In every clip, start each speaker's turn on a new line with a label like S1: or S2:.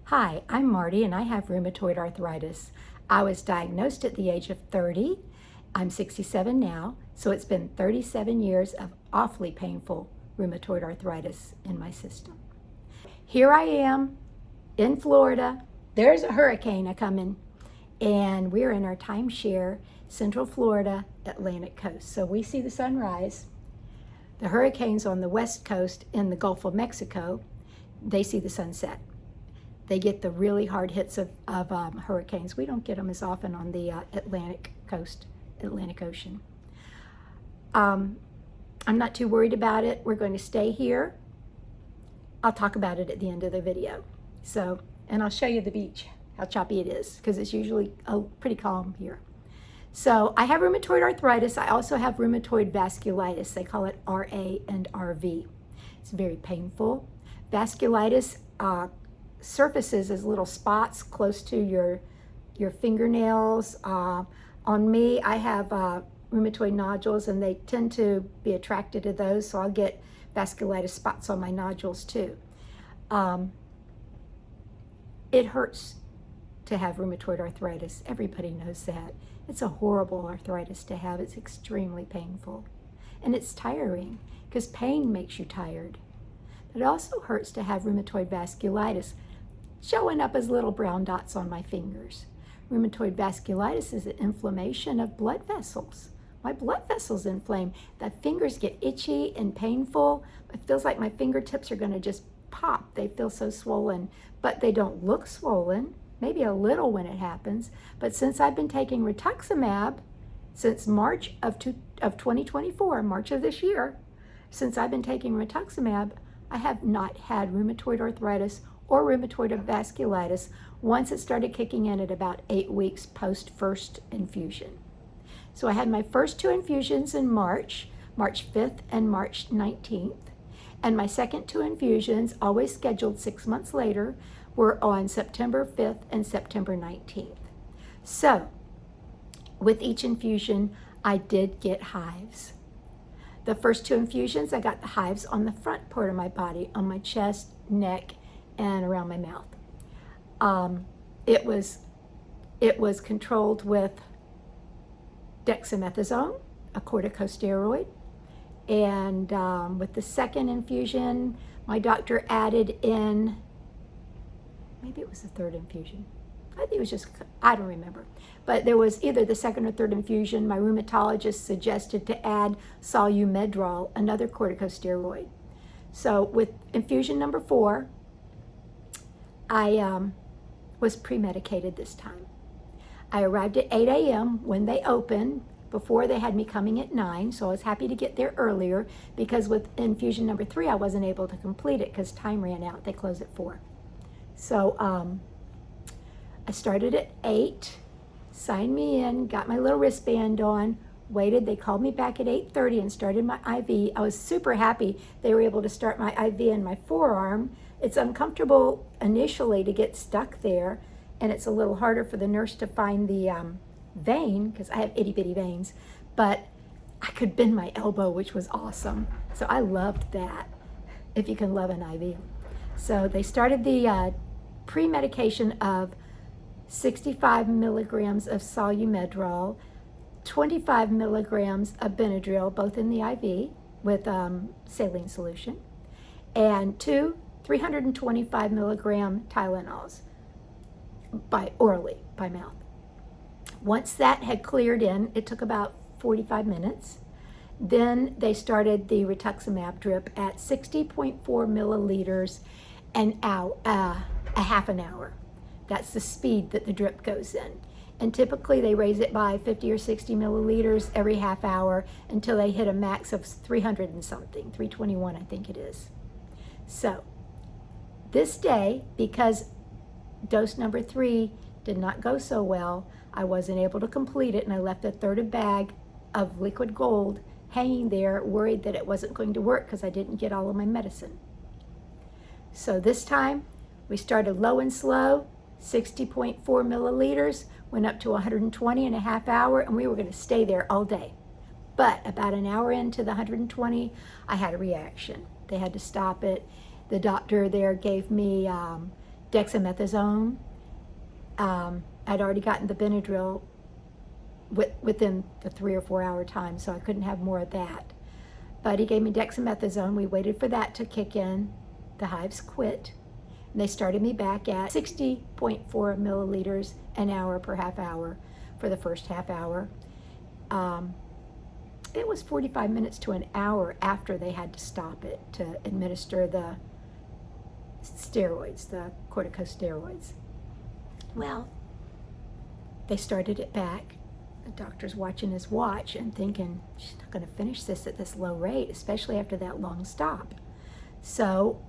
S1: Hi, I'm Marty and I have rheumatoid arthritis. I was diagnosed at the age of 30. I'm 67 now, so it's been 37 years of awfully painful rheumatoid arthritis in my system. Here I am in Florida. There's a hurricane a-coming, and we're in our timeshare, Central Florida, Atlantic coast. So we see the sunrise. The hurricane's on the west coast in the Gulf of Mexico. They see the sunset. They get the really hard hits of hurricanes. We don't get them as often on the Atlantic coast, Atlantic Ocean. I'm not too worried about it. We're going to stay here. I'll talk about it at the end of the video. And I'll show you the beach, how choppy it is, because it's usually pretty calm here. So I have rheumatoid arthritis. I also have rheumatoid vasculitis. They call it RA and RV. It's very painful. Vasculitis surfaces as little spots close to your fingernails. On me, I have rheumatoid nodules, and they tend to be attracted to those, so I'll get vasculitis spots on my nodules too. It hurts to have rheumatoid arthritis. Everybody knows that. It's a horrible arthritis to have. It's extremely painful. And it's tiring, because pain makes you tired. But it also hurts to have rheumatoid vasculitis, showing up as little brown dots on my fingers. Rheumatoid vasculitis is an inflammation of blood vessels. My blood vessels inflame. The fingers get itchy and painful. It feels like my fingertips are going to just pop. They feel so swollen, but they don't look swollen. Maybe a little when it happens. But since I've been taking Rituximab since March of 2024, March of this year, since I've been taking Rituximab, I have not had rheumatoid arthritis or rheumatoid vasculitis once it started kicking in at about 8 weeks post first infusion. So I had my first 2 infusions in March 5th and March 19th. And my second 2 infusions, always scheduled 6 months later, were on September 5th and September 19th. So with each infusion, I did get hives. The first 2 infusions, I got the hives on the front part of my body, on my chest, neck, and around my mouth. It was controlled with dexamethasone, a corticosteroid, and with the second infusion, my doctor added in, maybe it was the third infusion. I think it was just, I don't remember. But there was either the second or third infusion, my rheumatologist suggested to add Solumedrol, another corticosteroid. So with infusion number 4, I was pre-medicated this time. I arrived at 8 a.m. when they opened. Before, they had me coming at 9, so I was happy to get there earlier, because with infusion number 3, I wasn't able to complete it because time ran out. They close at 4. So I started at 8, signed me in, got my little wristband on, waited. They called me back at 8:30 and started my IV. I was super happy they were able to start my IV in my forearm. It's uncomfortable initially to get stuck there, and it's a little harder for the nurse to find the vein, because I have itty-bitty veins, but I could bend my elbow, which was awesome. So I loved that, if you can love an IV. So they started the pre-medication of 65 milligrams of Solumedrol, 25 milligrams of Benadryl, both in the IV with saline solution, and 2 325 milligram Tylenols orally, by mouth. Once that had cleared in, it took about 45 minutes. Then they started the Rituximab drip at 60.4 milliliters a half an hour. That's the speed that the drip goes in. And typically they raise it by 50 or 60 milliliters every half hour until they hit a max of 300 and something, 321 I think it is. So this day, because dose number 3 did not go so well, I wasn't able to complete it, and I left a third bag of liquid gold hanging there, worried that it wasn't going to work because I didn't get all of my medicine. So this time we started low and slow, 60.4 milliliters, went up to 120 in a half hour, and we were going to stay there all day. But about an hour into the 120, I had a reaction. They had to stop it. The doctor there gave me dexamethasone. I'd already gotten the Benadryl within the 3 or 4 hour time, so I couldn't have more of that. But he gave me dexamethasone. We waited for that to kick in. The hives quit. And they started me back at 60.4 milliliters an hour per half hour for the first half hour. It was 45 minutes to an hour after they had to stop it to administer the steroids, the corticosteroids. Well, they started it back. The doctor's watching his watch and thinking, she's not going to finish this at this low rate, especially after that long stop. So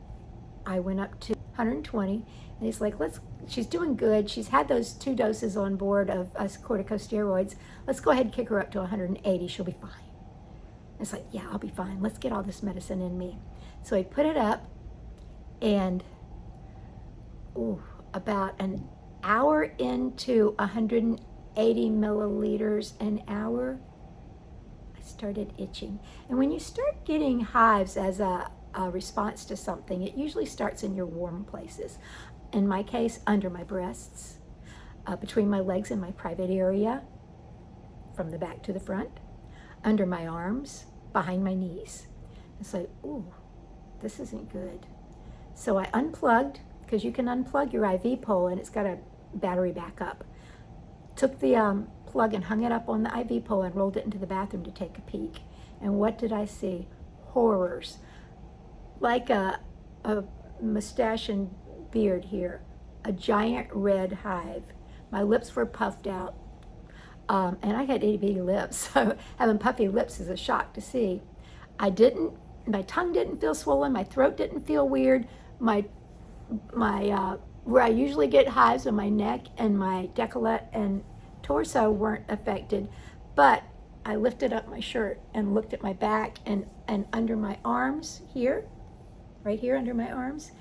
S1: I went up to 120, and he's like, she's doing good. She's had those 2 doses on board of us corticosteroids. Let's go ahead and kick her up to 180. She'll be fine. It's like, yeah, I'll be fine. Let's get all this medicine in me. So he put it up, and about an hour into 180 milliliters an hour, I started itching. And when you start getting hives as a response to something, it usually starts in your warm places. In my case, under my breasts, between my legs and my private area, from the back to the front, under my arms, behind my knees. It's like, ooh, this isn't good. So I unplugged, because you can unplug your IV pole and it's got a battery backup. Took the plug and hung it up on the IV pole and rolled it into the bathroom to take a peek. And what did I see? Horrors. Like a mustache and beard here. A giant red hive. My lips were puffed out. And I had itty bitty lips, so having puffy lips is a shock to see. My tongue didn't feel swollen, my throat didn't feel weird, my where I usually get hives on my neck and my décolleté and torso weren't affected, but I lifted up my shirt and looked at my back and under my arms here, right here under my arms,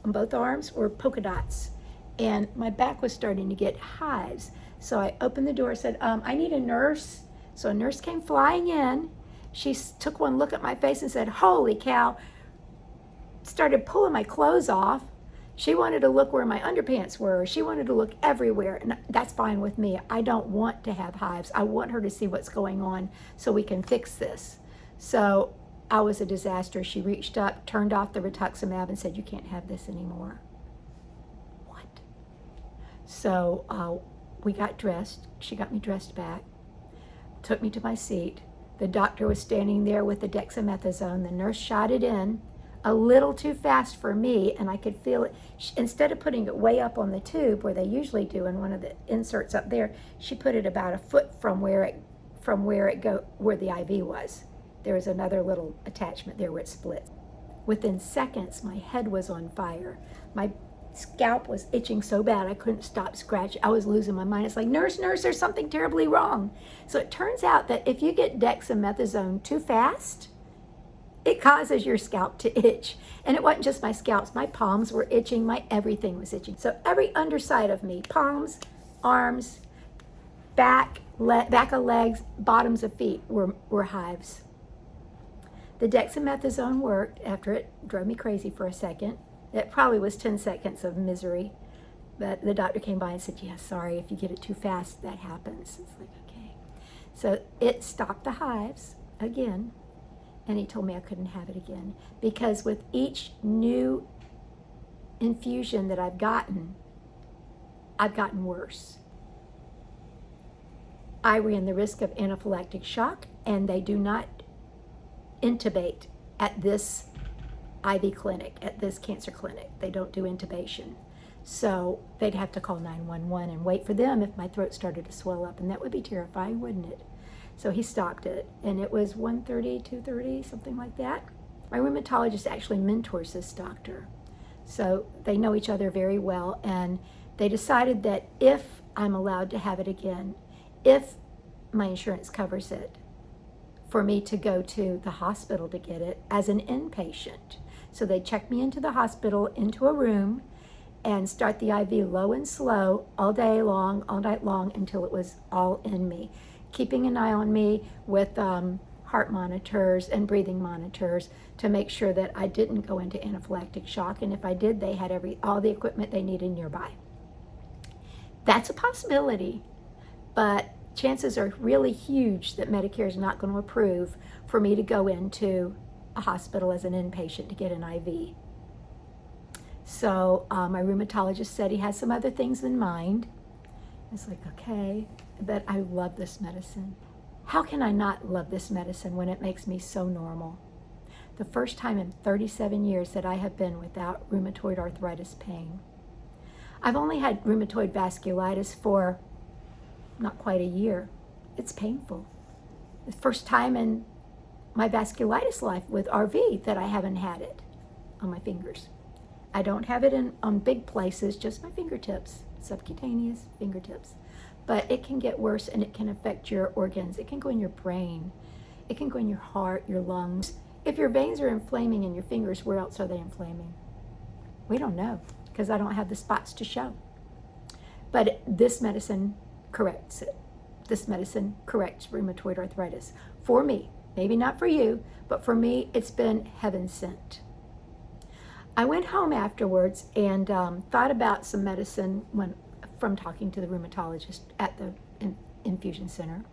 S1: on both arms were polka dots, and my back was starting to get hives. So I opened the door, said, I need a nurse. So a nurse came flying in. She took one look at my face and said, holy cow. Started pulling my clothes off. She wanted to look where my underpants were. She wanted to look everywhere, and that's fine with me. I don't want to have hives. I want her to see what's going on so we can fix this. So I was a disaster. She reached up, turned off the Rituximab and said, you can't have this anymore. What? So we got dressed. She got me dressed back, took me to my seat. The doctor was standing there with the dexamethasone. The nurse shot it in a little too fast for me, and I could feel it. Instead of putting it way up on the tube where they usually do in one of the inserts up there, she put it about a foot from where the IV was. There was another little attachment there where it split. Within seconds, my head was on fire. My scalp was itching so bad I couldn't stop scratching. I was losing my mind. It's like, nurse, there's something terribly wrong. So it turns out that if you get dexamethasone too fast, it causes your scalp to itch. And it wasn't just my scalps. My palms were itching. My everything was itching. So every underside of me, palms, arms, back of legs, bottoms of feet were hives. The dexamethasone worked after it drove me crazy for a second. It probably was 10 seconds of misery. But the doctor came by and said, yeah, sorry, if you get it too fast, that happens. It's like, okay. So it stopped the hives again. And he told me I couldn't have it again. Because with each new infusion that I've gotten worse. I ran the risk of anaphylactic shock, and they do not intubate at this IV clinic, at this cancer clinic. They don't do intubation. So they'd have to call 911 and wait for them if my throat started to swell up, and that would be terrifying, wouldn't it? So he stopped it, and it was 1:30, 2:30, something like that. My rheumatologist actually mentors this doctor. So they know each other very well, and they decided that if I'm allowed to have it again, if my insurance covers it, for me to go to the hospital to get it as an inpatient. So they checked me into the hospital, into a room, and start the IV low and slow all day long, all night long, until it was all in me. Keeping an eye on me with heart monitors and breathing monitors to make sure that I didn't go into anaphylactic shock, and if I did, they had all the equipment they needed nearby. That's a possibility, but chances are really huge that Medicare is not going to approve for me to go into a hospital as an inpatient to get an IV. So my rheumatologist said he has some other things in mind. It's like, okay, but I love this medicine. How can I not love this medicine when it makes me so normal? The first time in 37 years that I have been without rheumatoid arthritis pain. I've only had rheumatoid vasculitis for not quite a year. It's painful. The first time in my vasculitis life with RV that I haven't had it on my fingers. I don't have it on big places, just my fingertips, subcutaneous fingertips. But it can get worse and it can affect your organs. It can go in your brain. It can go in your heart, your lungs. If your veins are inflaming in your fingers, where else are they inflaming? We don't know because I don't have the spots to show. But this medicine corrects it. This medicine corrects rheumatoid arthritis. For me, maybe not for you, but for me, it's been heaven sent. I went home afterwards and thought about some medicine from talking to the rheumatologist at the Infusion Center.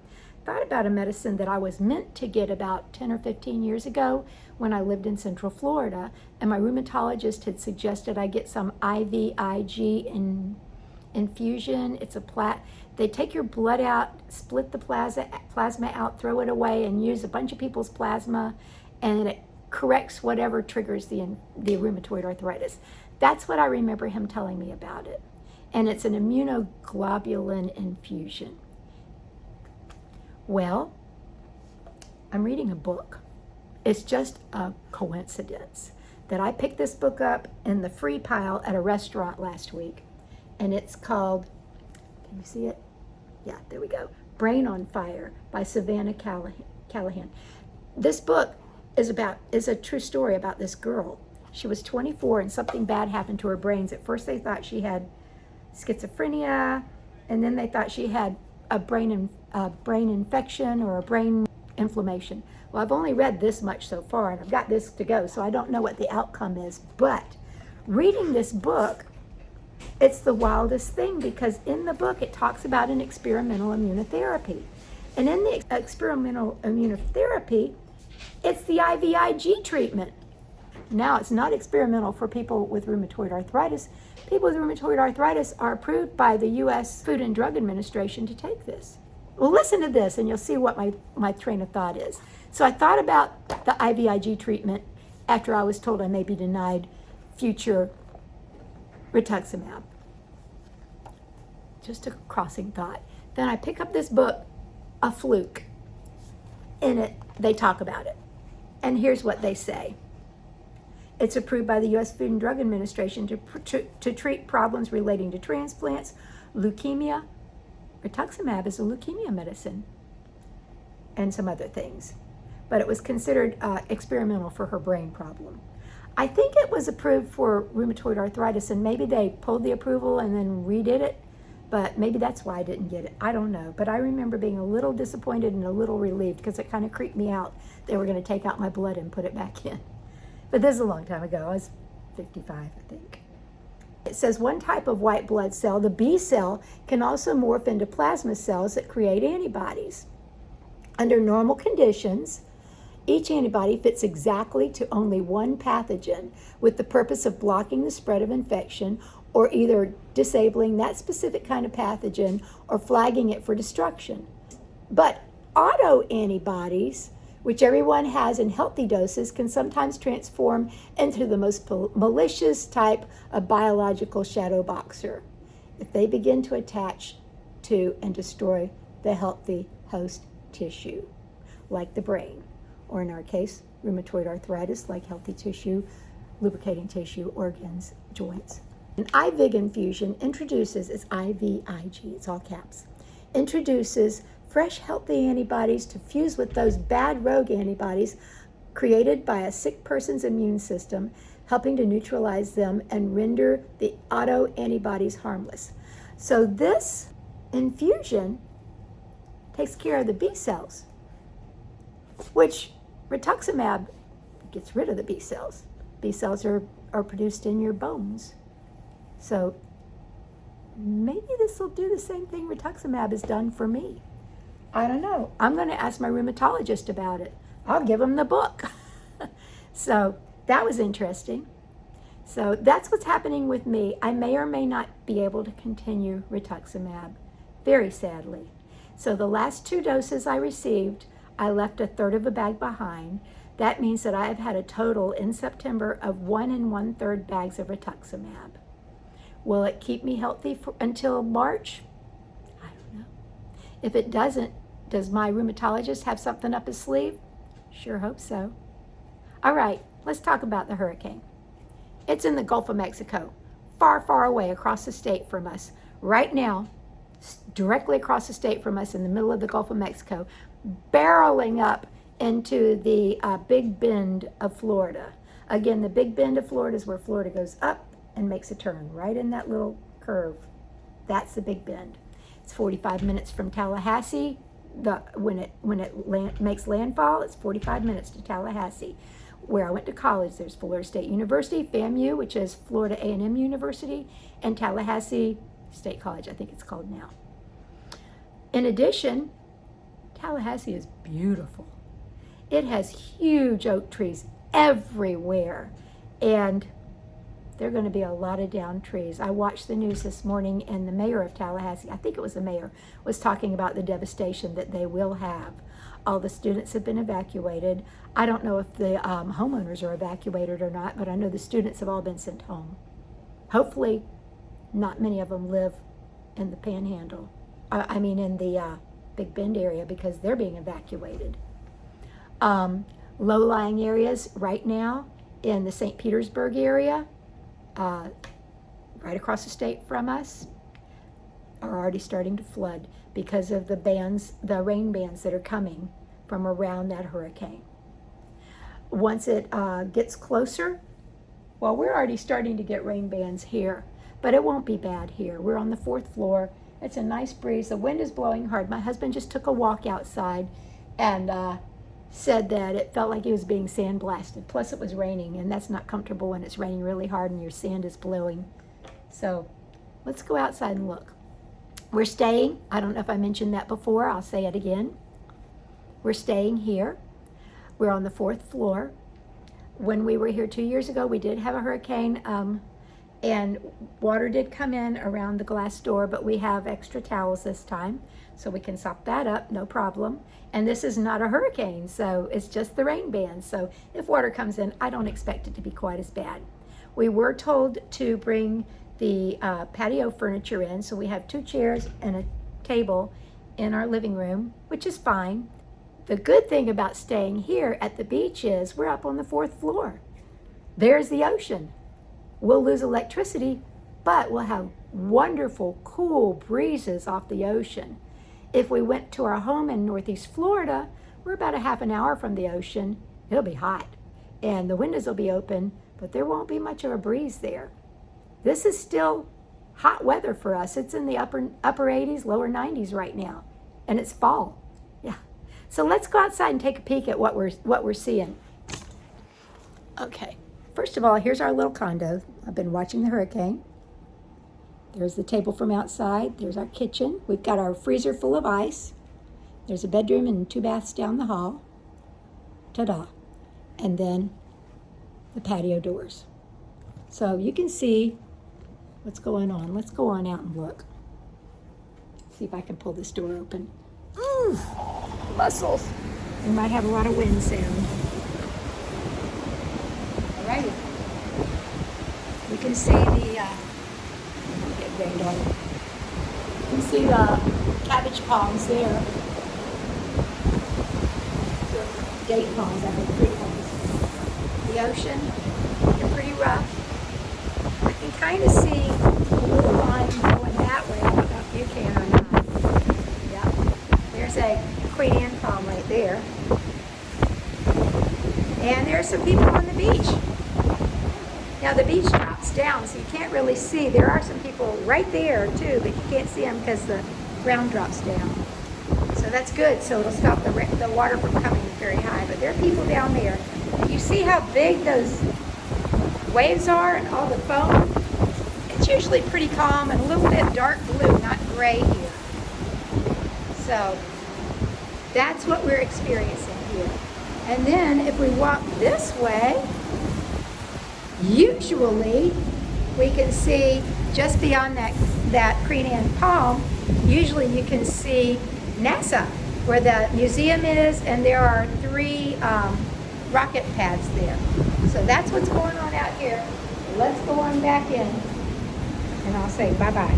S1: Thought about a medicine that I was meant to get about 10 or 15 years ago when I lived in Central Florida, and my rheumatologist had suggested I get some IVIG infusion. It's they take your blood out, split the plasma out, throw it away, and use a bunch of people's plasma, and it corrects whatever triggers the rheumatoid arthritis. That's what I remember him telling me about it. And it's an immunoglobulin infusion. Well, I'm reading a book. It's just a coincidence that I picked this book up in the free pile at a restaurant last week. And it's called, can you see it? Yeah, there we go. Brain on Fire by Savannah Callahan. This book is a true story about this girl. She was 24 and something bad happened to her brains. At first they thought she had schizophrenia, and then they thought she had a brain infection or a brain inflammation. Well, I've only read this much so far, and I've got this to go, so I don't know what the outcome is. But reading this book, it's the wildest thing, because in the book it talks about an experimental immunotherapy. And in the experimental immunotherapy, it's the IVIG treatment. Now, it's not experimental for people with rheumatoid arthritis. People with rheumatoid arthritis are approved by the U.S. Food and Drug Administration to take this. Well, listen to this and you'll see what my train of thought is. So I thought about the IVIG treatment after I was told I may be denied future Rituximab. Just a crossing thought. Then I pick up this book, A Fluke. In it, they talk about it. And here's what they say. It's approved by the U.S. Food and Drug Administration to treat problems relating to transplants, leukemia. Rituximab is a leukemia medicine, and some other things. But it was considered experimental for her brain problem. I think it was approved for rheumatoid arthritis, and maybe they pulled the approval and then redid it, but maybe that's why I didn't get it. I don't know. But I remember being a little disappointed and a little relieved because it kind of creeped me out. They were going to take out my blood and put it back in. But this is a long time ago. I was 55, I think. It says one type of white blood cell, the B cell, can also morph into plasma cells that create antibodies. Under normal conditions, each antibody fits exactly to only one pathogen with the purpose of blocking the spread of infection or either disabling that specific kind of pathogen or flagging it for destruction. But autoantibodies, which everyone has in healthy doses, can sometimes transform into the most malicious type of biological shadow boxer if they begin to attach to and destroy the healthy host tissue, like the brain, or in our case, rheumatoid arthritis, like healthy tissue, lubricating tissue, organs, joints. An IVIG infusion introduces, it's IVIG, it's all caps, introduces fresh, healthy antibodies to fuse with those bad rogue antibodies created by a sick person's immune system, helping to neutralize them and render the autoantibodies harmless. So this infusion takes care of the B cells. which Rituximab gets rid of the B cells. B cells are produced in your bones. So maybe this will do the same thing Rituximab has done for me. I don't know. I'm going to ask my rheumatologist about it. I'll give him the book. So that was interesting. So that's what's happening with me. I may or may not be able to continue Rituximab, very sadly. So the last 2 doses I received, I left 1/3 of a bag behind. That means that I have had a total in September of 1 1/3 bags of Rituximab. Will it keep me healthy until March? I don't know. If it doesn't, does my rheumatologist have something up his sleeve? Sure hope so. All right, let's talk about the hurricane. It's in the Gulf of Mexico, far, far away across the state from us. Right now, directly across the state from us in the middle of the Gulf of Mexico, barreling up into the Big Bend of Florida. Again, the Big Bend of Florida is where Florida goes up and makes a turn, right in that little curve. That's the Big Bend. It's 45 minutes from Tallahassee. When it makes landfall, it's 45 minutes to Tallahassee. Where I went to college, there's Florida State University, FAMU, which is Florida A&M University, and Tallahassee State College, I think it's called now. In addition, Tallahassee is beautiful. It has huge oak trees everywhere, and there are going to be a lot of downed trees. I watched the news this morning, and the mayor of Tallahassee, I think it was the mayor, was talking about the devastation that they will have. All the students have been evacuated. I don't know if the homeowners are evacuated or not, but I know the students have all been sent home. Hopefully, not many of them live in the Panhandle. In the Big Bend area, because they're being evacuated. Low-lying areas right now in the St. Petersburg area, right across the state from us, are already starting to flood because of the rain bands that are coming from around that hurricane. Once it gets closer, well, we're already starting to get rain bands here, but it won't be bad here. We're on the 4th floor. It's a nice breeze. The wind is blowing hard. My husband just took a walk outside and said that it felt like he was being sandblasted. Plus it was raining, and that's not comfortable when it's raining really hard and your sand is blowing. So let's go outside and look. We're staying, I don't know if I mentioned that before, I'll say it again. We're staying here. We're on the 4th floor. When we were here 2 years ago, we did have a hurricane, and water did come in around the glass door, but we have extra towels this time, so we can sop that up, no problem. And this is not a hurricane, so it's just the rain band. So if water comes in, I don't expect it to be quite as bad. We were told to bring the patio furniture in, so we have 2 chairs and a table in our living room, which is fine. The good thing about staying here at the beach is we're up on the 4th floor. There's the ocean. We'll lose electricity, but we'll have wonderful, cool breezes off the ocean. If we went to our home in Northeast Florida, we're about a half an hour from the ocean. It'll be hot, and the windows will be open, but there won't be much of a breeze there. This is still hot weather for us. It's in the upper 80s, lower 90s right now, and it's fall. Yeah. So let's go outside and take a peek at what we're seeing. Okay. First of all, here's our little condo. I've been watching the hurricane. There's the table from outside. There's our kitchen. We've got our freezer full of ice. There's a bedroom and 2 baths down the hall. Ta-da. And then the patio doors. So you can see what's going on. Let's go on out and look. See if I can pull this door open. Muscles. We might have a lot of wind soon. All right. You can see the get rained on. You can see the cabbage palms there. Date palms, I think, fruit palms. The ocean, they're pretty rough. I can kind of see a little line going that way. I don't know if you can or not. Yep. There's a Queen Anne palm right there. And there's some people on the beach. Now the beach drops down, so you can't really see. There are some people right there too, but you can't see them because the ground drops down. So that's good. So it'll stop the water from coming very high. But there are people down there. You see how big those waves are and all the foam? It's usually pretty calm and a little bit dark blue, not gray here. So that's what we're experiencing here. And then if we walk this way, usually we can see just beyond that Cretan palm, usually you can see NASA, where the museum is, and there are 3 rocket pads there. So that's what's going on out here. Let's go on back in, and I'll say bye-bye.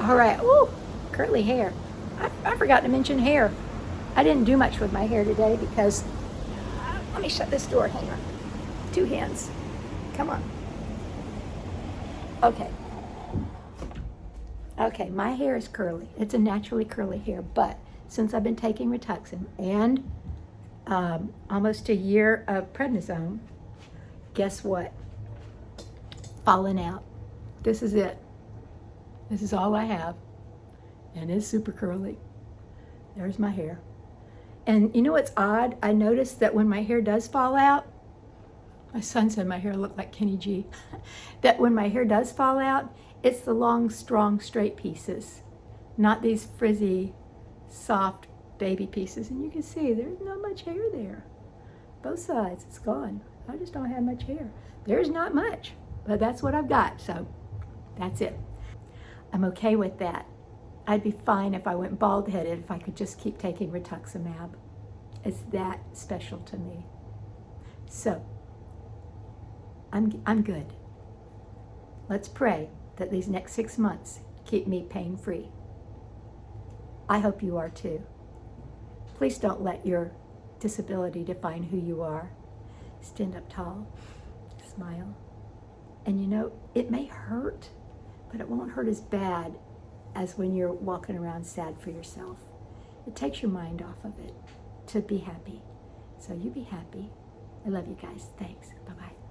S1: All right, ooh, curly hair. I forgot to mention hair. I didn't do much with my hair today because, let me shut this door, hang on. 2 hands, come on. Okay, my hair is curly. It's a naturally curly hair, but since I've been taking Rituxan and almost a year of prednisone, guess what? Falling out. This is it. This is all I have, and it's super curly. There's my hair. And you know what's odd? I noticed that when my hair does fall out, my son said my hair looked like Kenny G, that when my hair does fall out, it's the long, strong, straight pieces, not these frizzy, soft baby pieces. And you can see there's not much hair there. Both sides, it's gone. I just don't have much hair. There's not much, but that's what I've got, so that's it. I'm okay with that. I'd be fine if I went bald-headed if I could just keep taking Rituximab. It's that special to me. So, I'm good. Let's pray that these next 6 months keep me pain-free. I hope you are too. Please don't let your disability define who you are. Stand up tall, smile. And you know, it may hurt, but it won't hurt as bad as when you're walking around sad for yourself. It takes your mind off of it to be happy. So you be happy. I love you guys. Thanks. Bye-bye.